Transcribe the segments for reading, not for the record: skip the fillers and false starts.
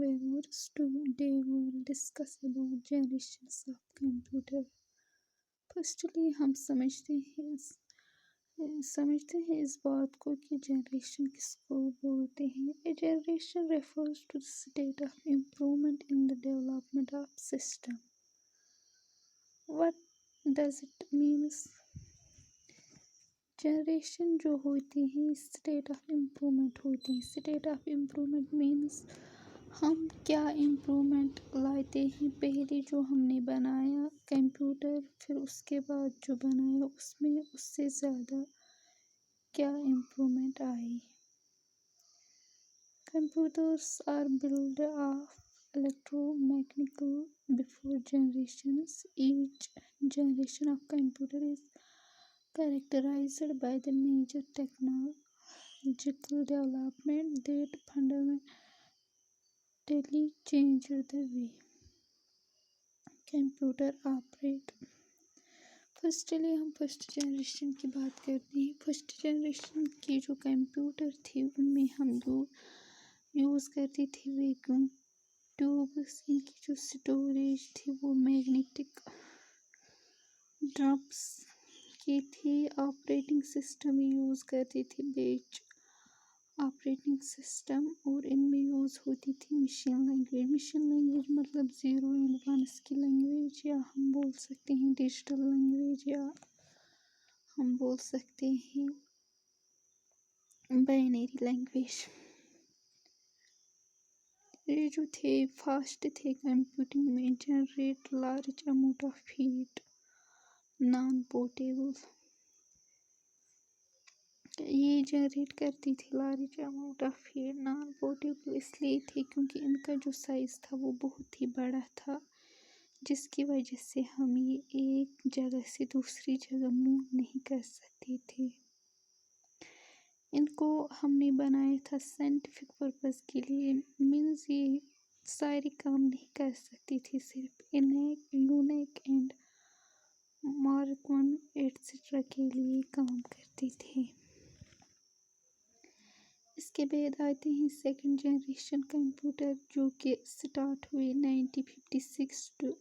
viewers. Today we will discuss about generations of computer. Firstly हम समझते हैं इस बात को कि जनरेशन किसको बोलते हैं. A generation refers to the state of improvement in the development of system. What does it means? Generation जो होती है स्टेट ऑफ इम्प्रूवमेंट होती है. स्टेट ऑफ इम्प्रूवमेंट मीन्स हम क्या इम्प्रूवमेंट लाते हैं. पहले जो हमने बनाया कंप्यूटर, फिर उसके बाद जो बनाया उसमें उससे ज़्यादा क्या इम्प्रूवमेंट आई. Computers are build of electromechanical before generations. Each generation of computer is characterized by the major technological development that fundamentally changed the way computer operate. Firstly हम फर्स्ट जनरेशन की बात करते हैं. फर्स्ट जनरेशन की जो computer थी उनमें हम यूज़ करते थे वैक्यूम ट्यूब्स. इनकी जो स्टोरेज थी वो मैग्नेटिक ड्रम्स की थी. ऑपरेटिंग सिस्टम यूज़ करती थी बेच ऑपरेटिंग सिस्टम, और इनमें यूज़ होती थी मशीन लैंग्वेज. मशीन लैंग्वेज मतलब 0 एंड 1 की लैंग्वेज, या हम बोल सकते हैं डिजिटल लैंग्वेज, या हम बोल सकते हैं बाइनरी लैंग्वेज. ये जो थे फास्ट थे कंप्यूटिंग में. Generate large amount of heat. Non portable. ये जनरेट करती थी large amount of heat. Non portable इसलिए थी क्योंकि इनका जो साइज़ था वो बहुत ही बड़ा था, जिसकी वजह से हम ये एक जगह से दूसरी जगह मूव नहीं कर सकते थे. इनको हमने बनाया था साइंटिफिक पर्पस के लिए. मीन्स ये सारे काम नहीं कर सकती थी, सिर्फ इनेक यूनिक एंड मार्क 1 एट्सेट्रा के लिए काम करते थे. इसके बाद आते हैं सेकंड जनरेशन कंप्यूटर, जो कि स्टार्ट हुए 1956 टू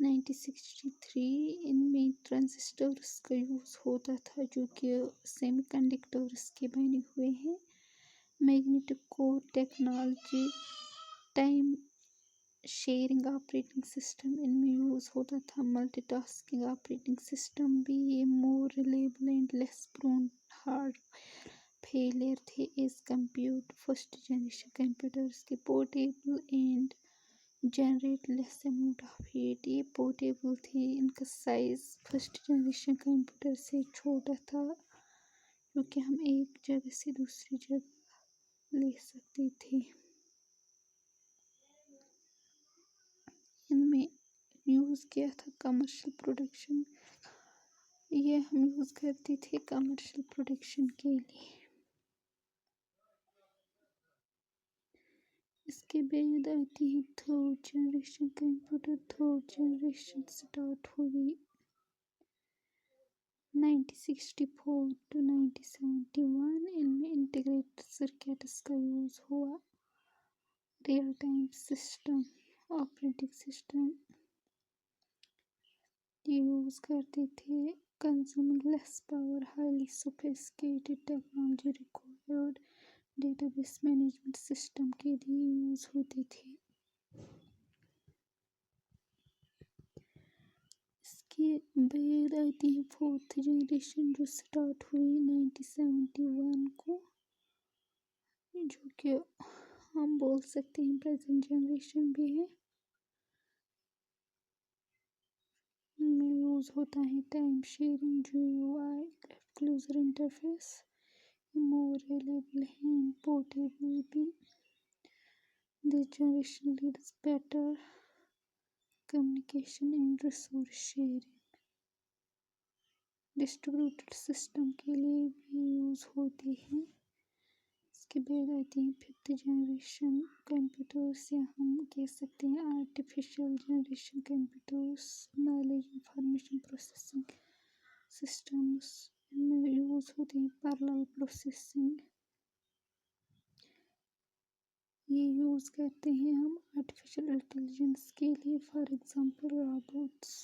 1963. इनमें ट्रांजिस्टर्स का यूज़ होता था जो कि सेमीकंडक्टर्स के बने हुए हैं. Magnetic core technology. Time sharing operating system इनमें यूज़ होता था. मल्टीटास्किंग ऑपरेटिंग सिस्टम भी. ये more reliable and less prone hard failure थे as compute first generation computers के. Portable and generate less amount of heat. ये पोर्टेबल थे. इनका साइज़ फर्स्ट जनरेशन कंप्यूटर से छोटा था, क्योंकि हम एक जगह से दूसरी जगह ले सकते थे. इनमें यूज़ किया था कमर्शियल प्रोडक्शन. ये हम यूज़ करते थे कमर्शियल प्रोडक्शन के लिए. इसके बाद आती है third generation computer. Third generation start हुई 1964 टू 1971. इनमें इंटीग्रेटेड सर्किट्स का यूज़ हुआ. Real time system operating system use करते थे. Consuming less power. Highly sophisticated technology required database management system के लिए यूज़ होती थी. इसके बाद आती है फोर्थ जनरेशन, जो स्टार्ट हुई 1971 को, जो कि हम बोल सकते हैं प्रेजेंट जनरेशन भी है. में यूज़ होता है time sharing, GUI graphical user interface. More reliable and portable भी. This generation leads better communication and resource sharing. Distributed system के लिए भी यूज़ होती है. इसके बाद आती है फिफ्थ जनरेशन कंप्यूटर्स, या हम कह सकते हैं artificial generation computers. Knowledge information processing systems. इनमें यूज़ होती है पैरेलल प्रोसेसिंग, ये यूज़ करते हैं हम आर्टिफिशियल इंटेलिजेंस के लिए, फॉर एग्ज़ाम्पल रोबोट्स।